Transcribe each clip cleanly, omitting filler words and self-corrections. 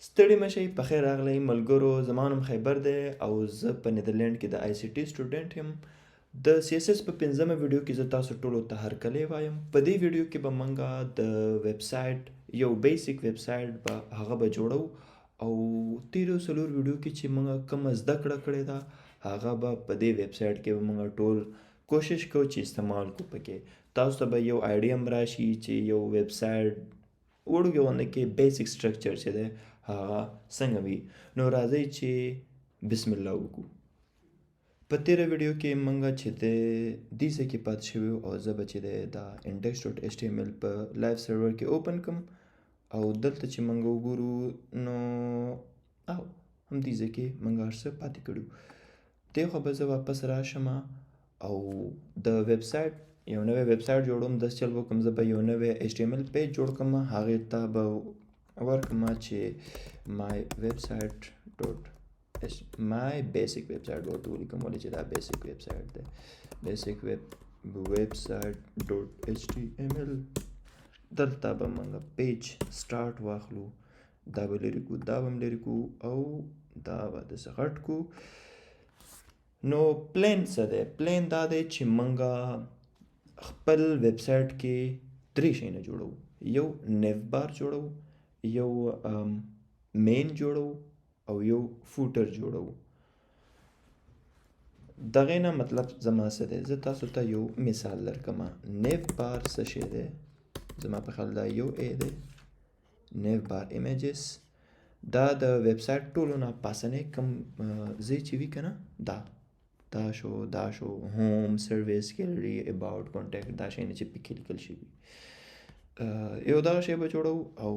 ستړي مشئ، په خیر راغلی ملګرو. زما نوم خیبر دی او زه په نیدرلینډ کې د آی سی ټي سټوډنټ یم. د سی اس اس په 15مه ویډیو کې زه تاسو ټولو ته هرکلی وایم. په دې ویډیو کې به موږ د ویب سایټ یو بیسیک ویب سایټ به هغه به جوړو او تیرو څلور ویډیو کې چې موږ کومه زده کړه کړې ده هغه به په دې ویب سایټ کې به موږ ټول کوشش کوو چې استعمال کو. پکې تاسو ته به یو آیډیا هم راشي چې یو ویب سایټ وړوکی غونډه کې بیسیک سټرکچر چې دی هغه څنګه وي. نو راځئ چې بسم الله وکړو. په تیره ویډیو کې موږ چې د دې ځای کې پاتې شوي او زه به چې دی دا index.html په لایف سرور کې اوپن کړم او دلته چې موږ وګورو نو او همدې ځای کې موږ هر څه پاتې کړي. دې خوا به زه واپس راشم او د ویب سایټ یو نوی ویب سایټ جوړوم. داسې چل وکړم زه به یو نوی HTML پیج جوړ کړم، هغې ته به ورکړم چې my basic website ورته ولیکم ولې چې دا بیسیک ویب سایټ دی. basic website .html دلته به موږ پیج سټارټ واخلو. دا به لرې کو، دا به هم لرې کو او دا به داسې غټ کو. نو پلین څه دی؟ پلین دا دی چې موږ خپل ویب سایټ کې درې شیونه جوړو. یو نیو بار جوړو، یو مین جوړو او یو فوټر جوړو. دغې نه مطلب زما څه دی؟ زه تاسو ته یو مثال درکړم. نیو بار څه شی دی؟ زما په خیال دا یو ای دی. نیو بار ایمیجز دا د ویب سایټ ټولو نه پاسنی کوم ځای چې وي که نه دا شو هوم، سروس، ګیلري، اباوټ، کانټیکټ، دا شیونه چې پکې لیکل شوي یو دغه شی به جوړو او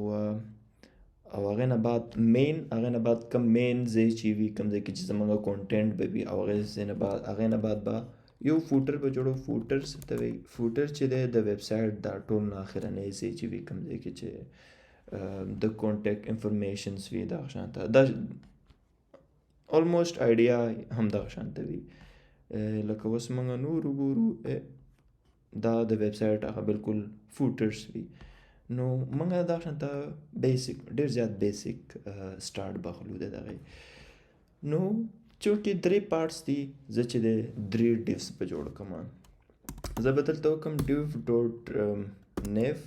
هغې نه بعد مین، هغې نه بعد کوم مین ځای چې وي، کوم ځای کې چې زموږ کانټینټ به وي او هغې نه بعد به یو فوټر به جوړو. فوټر څه ته وایي؟ فوټر چې دی د ویب سایټ دا ټول نه اخرنی ځای چې وي، کوم ځای کې چې د کانټیکټ انفارمیشنز وي، دغه شانته دا آلموسټ آیډیا هم دغه شانته وي. لکه اوس موږ نور وګورو دا د ویب سایټ هغه بالکل فوټرز وي. نو موږ دغه شانته بیسیک ډېر زیات بیسیک سټارټ باخلو د دغې. نو چونکې درې پارټس دي زه چې دی درې ډیوز به جوړ کړم. زه به دلته وکړم div ډاټ نیو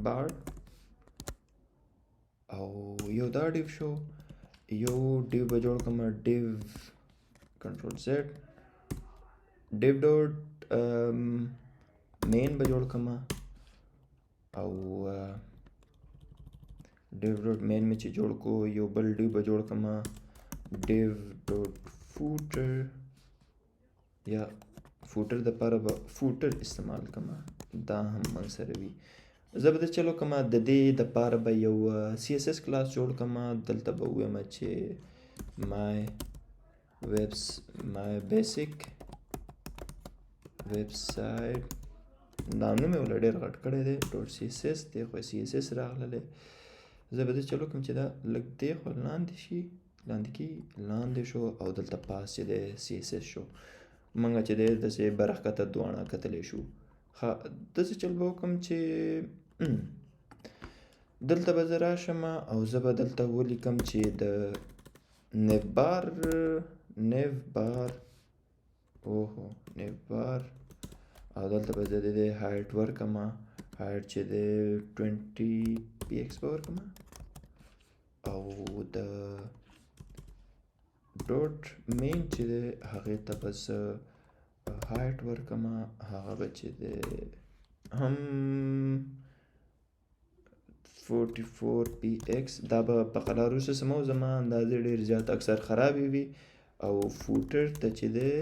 بار او یو دا ډیو شو. یو ډیو به جوړ کړم div کنټرول زیډ. div ډاټ مین به جوړ کړم او div ډاټ مین مې چې جوړ کو یو بل ډیو به جوړ کړم div ډاټ فوټر یا فوټر دپاره به فوټر استعمال کړم، دا هم موږ سره وي. زه به چلو کوم د دې دپاره به یو CSS کلاس جوړ کړم. دلته به ووایم چې my basic website دا نوم یې ولا ډېر غټ کړی دی .css دی خو CSS راغلی. زه به چلو کوم چې دا لږ دی خو لاندې شي، لاندې شو او دلته پاس چې دی CSS شو. موږ چې دی داسې برښکته دواړه کتلی شو. داسې چل به وکړم چې دلته به زه راشم او زه به دلته ولیکم چې د نیو بار او دلته به زه د دې هایټ ورکړم. هایټ چې دی 20px به ورکړم او د ډاټ مین چې دی هغې ته به زه هایټ ورکړم، هغه به چې دی هم 44px. دا به په قلار وروسته سمو، زما اندازې ډېر زیات اکثر خرابې وي. او فوټر ته چې دی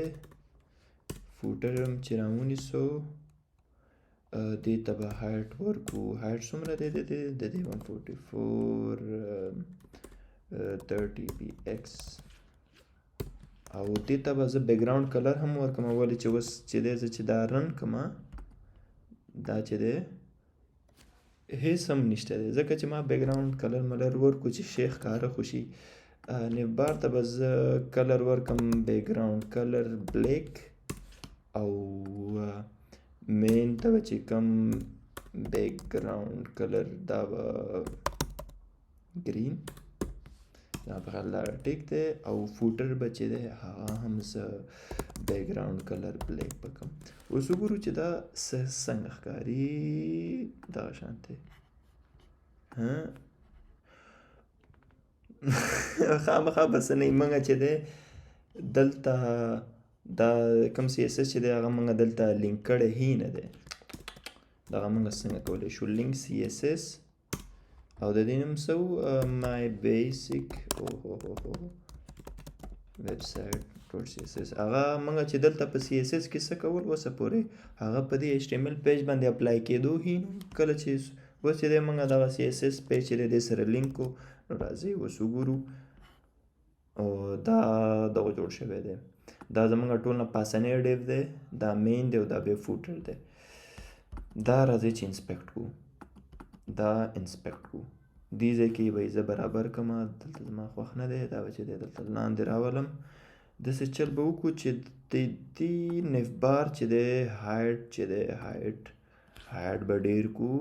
فوټر هم چې راونیسو دې ته به هایټ ورکو. هایټ څومره دی د دې 144 30px او دې ته به زه بیکګراوند کلر هم ورکړم. ولې چې اوس چې دی زه چې دا رن کړم دا چې دی هیڅ هم نشته دی، ځکه چې ما بیکګراوند کلر ملر ورکړو چې شی ښکاره خو شي. نیو بار ته به زه کلر ورکړم بیکګراوند کلر بلیک او مین ته به چې کوم بیکګراوند کلر دا به ګرین دا په خیال دا ټیک دی. او فوټر به چې دی هغه هم زه بیک ګراوند کلر بلیک به کړم. اوس وګورو چې دا څنګه ښکاري. دغه شانتې خامخا به څه نه وي. موږ چې دی دلته دا کوم سی ایس ایس چې دی هغه موږ دلته لینک کړی هی نه دی. دغه موږ څنګه کولی شو لینک سی ایس ایس او د دې نوم څه و مای بیسیک ویبسایټ ډاټ سی ایس ایس. هغه موږ چې دلته په سی ایس ایس کې څه کول اوسه پورې هغه په دې ایچ ټي ایم ایل پیج باندې اپلای کېدو هی نو. کله چې اوس چې دی موږ دغه سی ایس ایس پیج چې دی دې سره لینک کو نو راځئ اوس وګورو. او دا دغه جوړ شوی دی. دا زموږ ټول نه پاسنی ډیو دی، دا مین دی او دا بیا فوټر دی. دا راځئ چې انسپیکټ کو. دا انسپیکټ کو دې ځای کې به زه برابر کړم. دلته زما خوښ نه دی. دا به چې دی دلته لاندې راولم. داسې چل به وکړو چې د دې نیف بار چې دی هایټ چې دی هایټ به ډېر کو.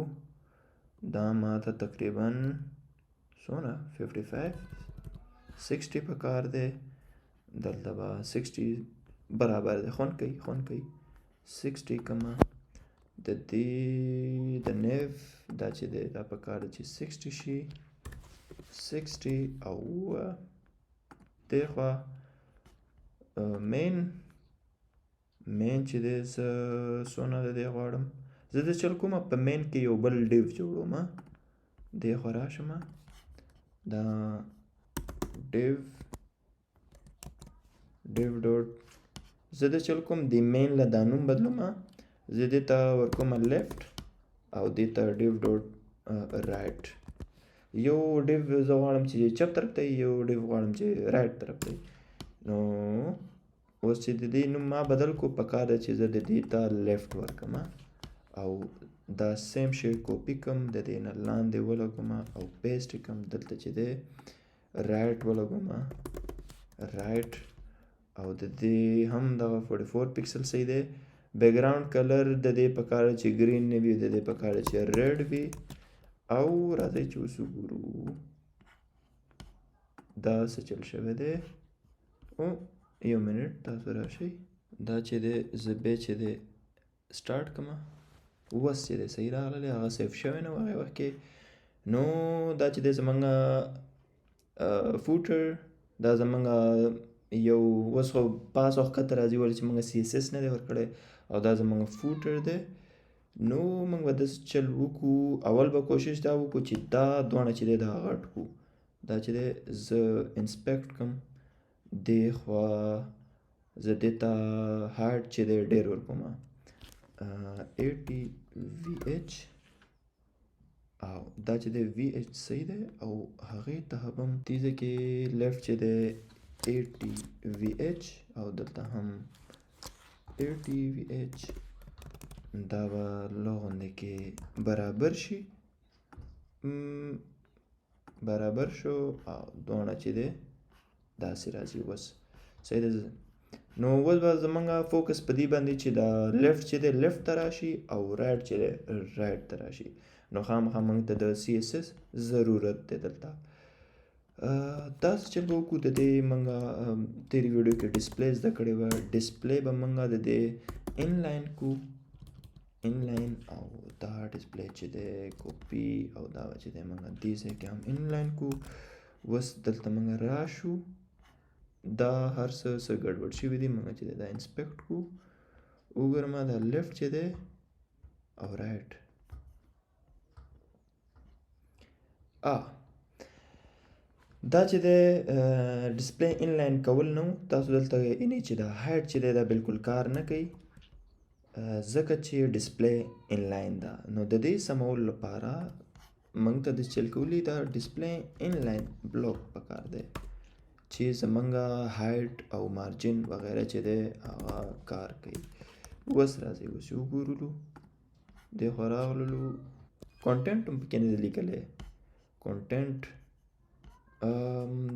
دا ماته تقریبا څونه 55-60 پکار دی. دلته به 60 برابر دی. خوند کوي 60 کما د دې د نیف دا چې دی دا پکار دی چې 60 شي 60 او دې خوا مین چې دی زه څونه د دې غواړم. زه د چل کومه په مین کې یو بل ډیو جوړوم. دې خوا راشم. دا ډیو ډاټ زه د چل کوم د مین له دا نوم بدلوم. زه دې ته ورکوم لیفټ او دې ته ډیو ډاټ رایټ. یو ډیو زه غواړم چې چپ طرف ته یو ډیو غواړم چې رایټ طرف ته. نو اوس چې د دې نوم ما بدل کو پکار ده چې زه د دې ته لیفټ ورکم او دا سیم شی کاپي کم د دې نه لاندې ولګوم او پیسټ کم دلته چې دی رایټ ولګوم رایټ او د دې هم دغه 44 پکسل صحیح دی. بیک ګراوند کلر د دې پکار چې ګرین نه وي، د دې پکار چې ریډ وي. او راځئ چې اوس وګورو دا څه چل شوی دی. او یو منټ تاسو راشئ. دا چې دی زه بیا چې دی سټارټ کړم اوس چې دی صحیح راغلی هغه سیف شوی نه و هغې وخت کې. نو دا چې دی زمونږ فوټر دا زمونږ یو اوس خو پاس او ښکته راځي ولې چې موږ سی ایس ایس نه دی ورکړی او دا زمونږ فوټر دی. نو موږ به داسې چل وکړو. اول به کوشش دا وکړو چې دا دواړه چې دی دا غټ کړو. دا چې دی زه انسپیکټ کړم دې خوا زه دې ته هایټ چې دی ډېر ورکوم 80 VH او دا چې دی VH صحیح دی او هغې ته هم دې ځای کې لیفټ چې دی 80 VH او دلته هم 80 VH. دا به لغونده کې برابر شي. برابر شو او دواړه چې دی داسې راځي. اوس صحیح دی. نو اوس به زمونږ فوکس په دې باندې چې دا لیفټ چې دی لیفټ ته راشي او رایټ چې دی رایټ ته راشي. نو خامخا موږ ته د سی ایس ایس ضرورت دی دلته. داسې چې به وکړو د دې موږ تېرې ویډیو کې ډسپلی زده کړې وه. ډسپلی به موږ د دې انلاین کو انلاین او دا ډسپلی چې دی کاپي او دا چې دی موږ دې ځای کې هم انلاین کو. اوس دلته موږ راشو. دا هر څه ګډوډ شوي دي. موږ چې دی دا انسپیکټ کو وګورم دا لیفټ چې دی او رایټ. دا چې دی ډسپلی انلاین کول نه و. تاسو دلته اینې چې دا هایټ چې دی دا بالکل کار نه کوي ځکه چې ډسپلی انلاین ده. نو د دې سمولو لپاره موږ ته د چل کولی دا ډسپلی انلاین بلاک پکار دی چې زمونږ هایټ او مارجن وغیره چې دی هغه کار کوي. اوس راځئ اوس وګورلو دې خوا راغللو. کانټینټ هم پکې نه دی لیکلی. کانټینټ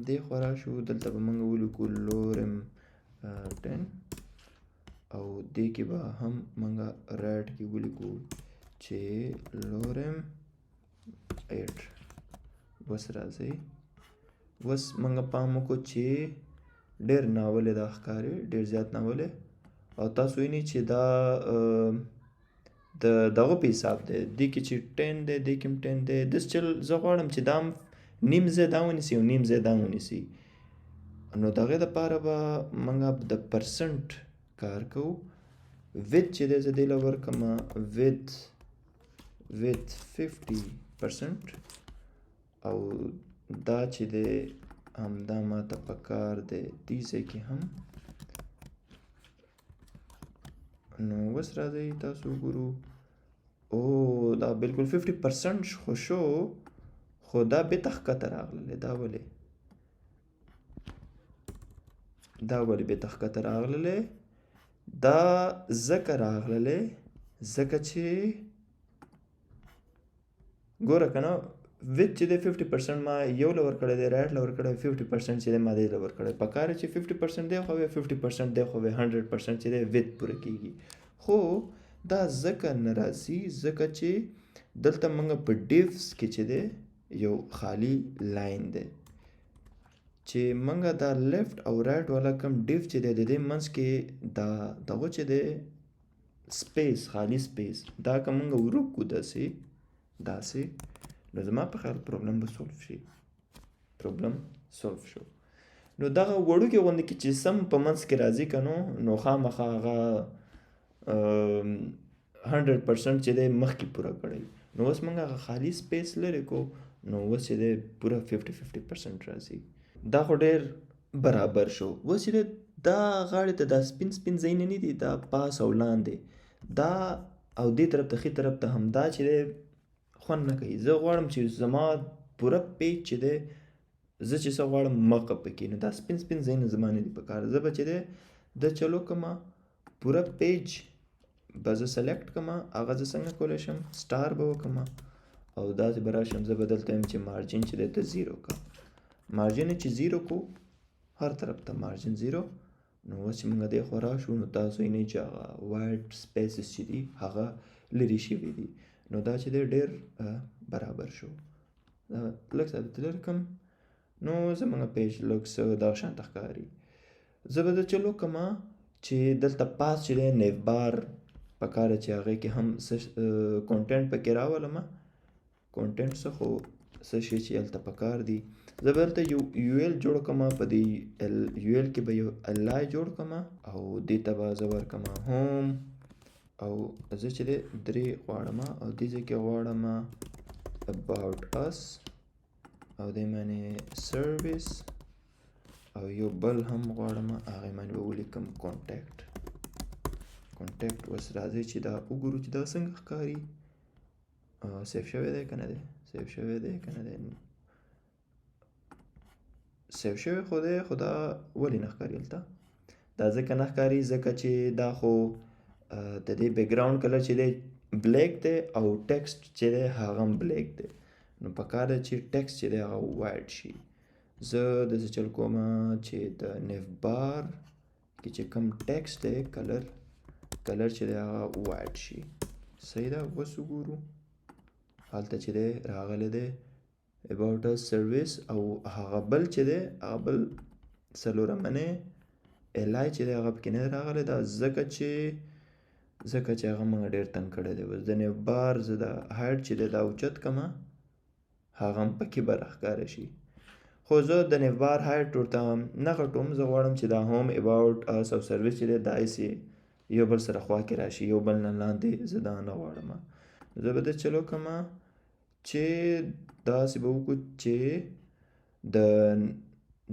دې خوا راشو. دلته به موږ ولیکو لورم 10 او دې کې به هم موږ رایټ کې ولیکو چې لورم 8. بس راځئ اوس موږ پام وکړو چې ډېر ناولې دا ښکاري، ډېر زیات ناولې، او تاسو وینئ چې دا د دغه په حساب دی، دې کې چې 10 دی دې کې هم 10 دی. داسې چل زه غواړم چې دا هم نیم ځای دا ونیسي او نیم ځای دا ونیسي. نو د هغې دپاره به موږ د پرسنټ کار کوو. ویت چې دی زه دې له ورکړم ویت 50% او دا چې دی همدا ماته پکار دی دې ځای کې هم. نو اوس راځئ تاسو وګورو، او دا بالکل 50% خو شو، خو دا بېرته ښکته راغللی. دا ولې بېرته ښکته راغللی؟ دا ځکه راغللی ځکه چې ګوره که نه ویت چې دی 50% ما یو له ورکړی دی، رایټ له ورکړی 50% چې دی ما دې له ورکړی. پکار چې 50% دی خو 50% دی خو 100% چې دی ویت پوره کېږي. خو دا ځکه نه راځي ځکه چې دلته موږ په ډیفز کې چې دی یو خالی لاین دی چې موږ دا لیفت او رایټ والا کم ډیف چې دی د دې منځ کې دا دغه چې دی سپیس، خالی سپیس، دا که موږ ورک کړو داسې نو زما په خیال پرابلم به سولف شو. نو دغه وړوکې غوندې کې چې سم په منځ کې راځي که نو خامخا هغه 100% چې دی مخکې پوره کړی. نو اوس موږ هغه خالی سپیس لرې کو، نو اوس چې دی پوره 50% راځي. دا خو ډېر برابر شو. اوس چې دا غاړې ته دا سپین ځایونه نه دي، دا پاس او لاندې، دا او دې طرف ته ښي طرف ته هم دا چې دی خوند نه کوي. زه غواړم چې زما پوره پیج چې دی زه چې څه غواړم مقه پکې، نو دا سپین ځایونه زما نه دي پکار. زه به چې دی د چلو کما پوره پیج به زه سلیکټ کما، هغه زه څنګه کولی شم سټار به وکړم او داسې به راشم. زه به دلته یم چې مارجن چې دی ته 0 کا، مارجن چې 0 کو هر طرف ته مارجن 0. نو اوس چې موږ دې خوا راشو نو تاسو وینئ چې هغه وایټ سپیسز چې دي هغه لرې شوي دي. نو دا چې دی ډېر برابر شو. لږ څه درته لرې کړم نو زموږ پیج لږ څه دغه شانته ښکاري. زه به د چلو کما چې دلته پاس چې دی نیو بار پکار چې هغې کې هم څه کونټینټ پکې راولم، کونټینټ څه خو څه شی چې هلته پکار دي. زه به دلته یو یو ایل جوړ کړم، په دې یو ایل کې به یو ال آی جوړ کړم او دې ته به زه ورکړم هوم، او زه چې دی 3 غواړم او دې ځای کې غواړم about us او دې معنی سروس، او یو بل هم غواړم هغې معنی به ولیکم کانټیکټ. اوس راځئ چې دا وګورو چې دا څنګه ښکاري. سیف شوی دی که نه دی؟ سیف شوی خو دی، خو دا ولې نه ښکاري هلته؟ دا ځکه نه ښکاري ځکه چې دا خو د دې بیکګراوند کلر چې دی بلیک دی او ټیکسټ چې دی هغه هم بلیک دی. نو پکار دی چې ټیکسټ چې دی هغه وایټ شي. زه داسې چل کوم چې د نیو بار کې چې کوم ټیکسټ دی کلر چې دی هغه وایټ شي. صحیح ده. اوس وګورو هلته چې دی راغلی دی about us سروس، او هغه بل چې دی هغه بل څلورمنی ال آی چې دی هغه پکې نه راغلی. دا ځکه چې هغه موږ ډېر تنګ کړی دی. اوس د نیو بار زه د هایټ چې دی دا اوچت کړم هغه هم پکې به راښکاره شي. خو زه د نیو بار هایټ ورته نه غټوم، زه غواړم چې دا هوم about us او سروس چې دی دا هسې یو بل سره خوا کې راشي، یو بل نه لاندې زه دا نه غواړم. زه به د چلو کړم چې داسې به وکړو چې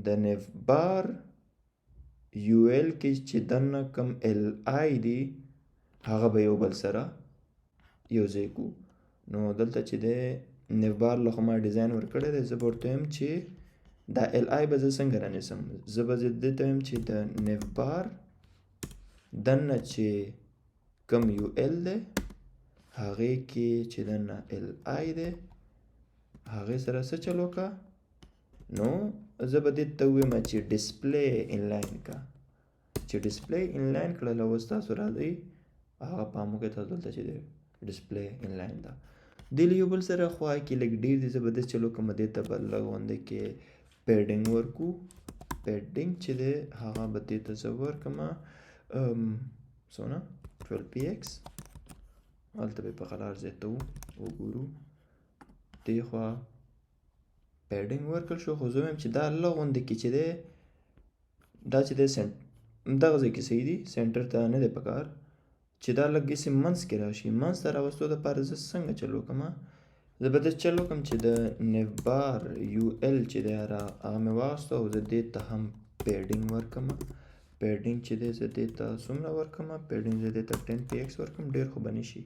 د نیو بار یو ایل کې چې دننه کم ال آی دی هغه به یو بل سره یو ځای کړو. نو دلته چې دی نیو بار له خو ما ډیزاین ورکړی دی، زه به ورته وایم چې دا ال آی به زه څنګه رانیسم. زه به دې ته وایم چې د نیو بار دننه چې کم یو ایل دی هغې کې چې دننه ال آی دی هغې سره څه چلو که. نو زه به دې ته ووایم چې ډسپلی انلاین که، چې ډسپلی انلاین کړله. اوس تاسو راځئ هغه پام وکړئ تاسو دلته چې دی ډسپلی انلاین ده. دې له یو بل سره خوا کې لږ ډېر دي، زه به داسې چلو کوم دې ته به لږ غوندې کې پیډینګ ورکو. پیډینګ چې دی هغه به دې ته زه ورکړمه څونه 12px. هلته به په قلار ځای ته وګورو. دې خوا پیډینګ ورکړل شو، خو زه وایم چې دا لږ غوندې کې چې دی دا چې دی دغه ځای کې صحیح دي، سینټر ته نه دی پکار چې دا لږ داسې منځ کې راشي. منځ ته راوستو دپاره زه څنګه چل وکړمه؟ زه به داسې چل وکړم چې د نېوبار یو ایل چې دی هغه مې واخیستو او زه دې ته هم پیډینګ ورکړمه. پیډینګ چې دی زه دې ته څومره ورکړمه؟ پیډینګ زه دې ته 10px ورکړم، ډېر خو به نه شي.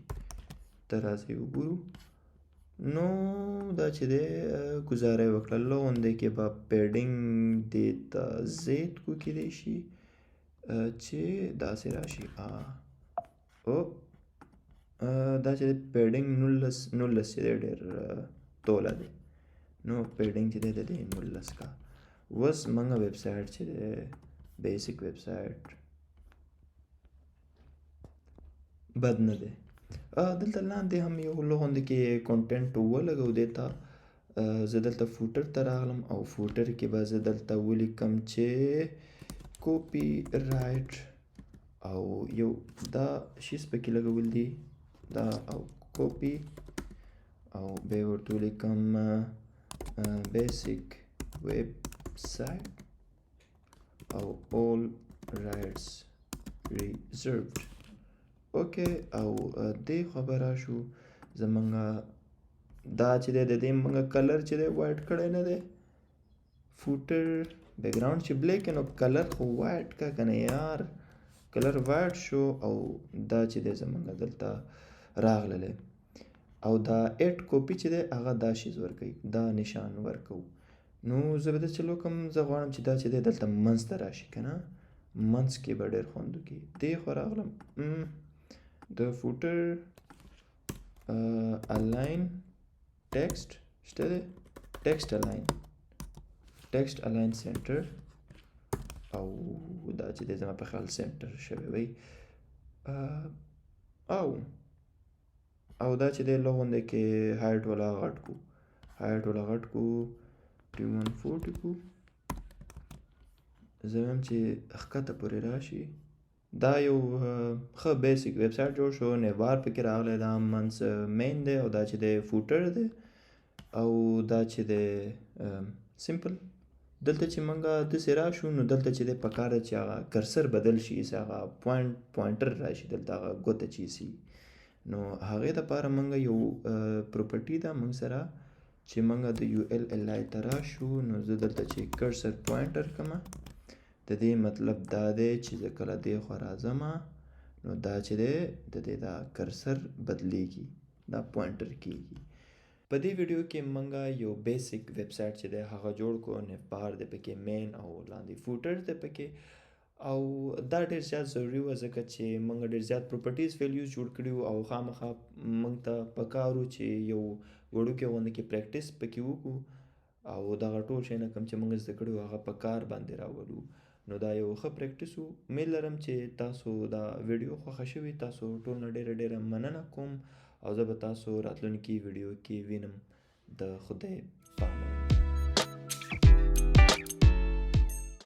ته راځئ وګورو. نو دا چې دی ګزاره یې وکړه لږ غوندې کې به پیډینګ دې ته زیات کو کیدی شي چې داسې راشي. او دا چې دی پیډینګ 19 چې دی ډېر توله دی، نو پیډینګ چې دی د دې 19 کا. اوس موږ ویب سایټ چې دی بیسک ویب سایټ بد نه دی. دلته لاندې هم یو لږ غوندې کې کانټینټ ولګو دې ته. زه دلته فوټر ته راغلم او فوټر کې به زه دلته ولیکم چې کوپی رایټ او یو دا شیز پکې لګول دي دا او کوپی او بیا ورته ولیکم بیسک ویب سایټ او all rights reserved. اوکې او دې خبره شو زمونږ دا چې دی د دې موږ کلر چې دی وایټ کړی نه دی. فوټر بیکګراوند چې بلیک نو کلر خو وایټ کا که نه یار، کلر وایټ شو او دا چې دی زمونږ دلته راغلی او دا ایټ کوپی چې دی هغه دا شیز ورکوي، دا نشان ورکو. نو زه به داسې چل وکړم، زه غواړم چې دا چې دی دلته منځ ته راشي که نه، منځ کې به ډېر خوند وکړي. دې خوا راغلم د فوټر الاین ټیکسټ شته دی، ټیکسټ الاین سینټر او دا چې دی زما په خیال سینټر شوی وی او دا چې دی لږ غوندې کې هایټ والا غټ کو 2140 کو. زه وایم چې ښکته پورې راشي. دا یو ښه بیسک ویب سایټ جوړ شو، نیوبار پکې راغلی، دا منځ مین دی او دا چې دی فوټر دی او دا چې دی سمپل. دلته چې موږ داسې راشو نو دلته چې دی پکار ده چې هغه کرسر بدل شي، هغه پوینټر راشي دلته، هغه ګوته چې سي. نو هغې دپاره موږ یو پروپرټي ده موږ سره چې موږ د یو ایل ایل آی ته راشو. نو زه دلته چې کرسر پوینټر کړمه، د دې مطلب دا دی چې زه کله دې خوا راځم نو دا چې دی د دې دا کرسر بدلیږي، دا پوینټر کیږي. په دې ویډیو کې موږ یو بیسک ویب سایټ چې دی هغه جوړ کړو، نیوبار دی پکې مین او لاندې فوټر دی پکې، او دا ډېر زیات ضروري وه ځکه چې موږ ډېر زیات پروپرټیز ویلیوز جوړ کړي وو او خامخا موږ ته پکار و چې یو وړوکی غوندې کې پریکټس پکې وکړو او دغه ټول شیونه کوم چې موږ زده کړي وو هغه په کار باندې راولو. نو دا یو ښه پریکټس و. امید لرم چې تاسو دا ویډیو خوښه شوي. تاسو ټول نه ډېره مننه کوم او زه به تاسو راتلونکي ویډیو کې وینم. د خدای پامه.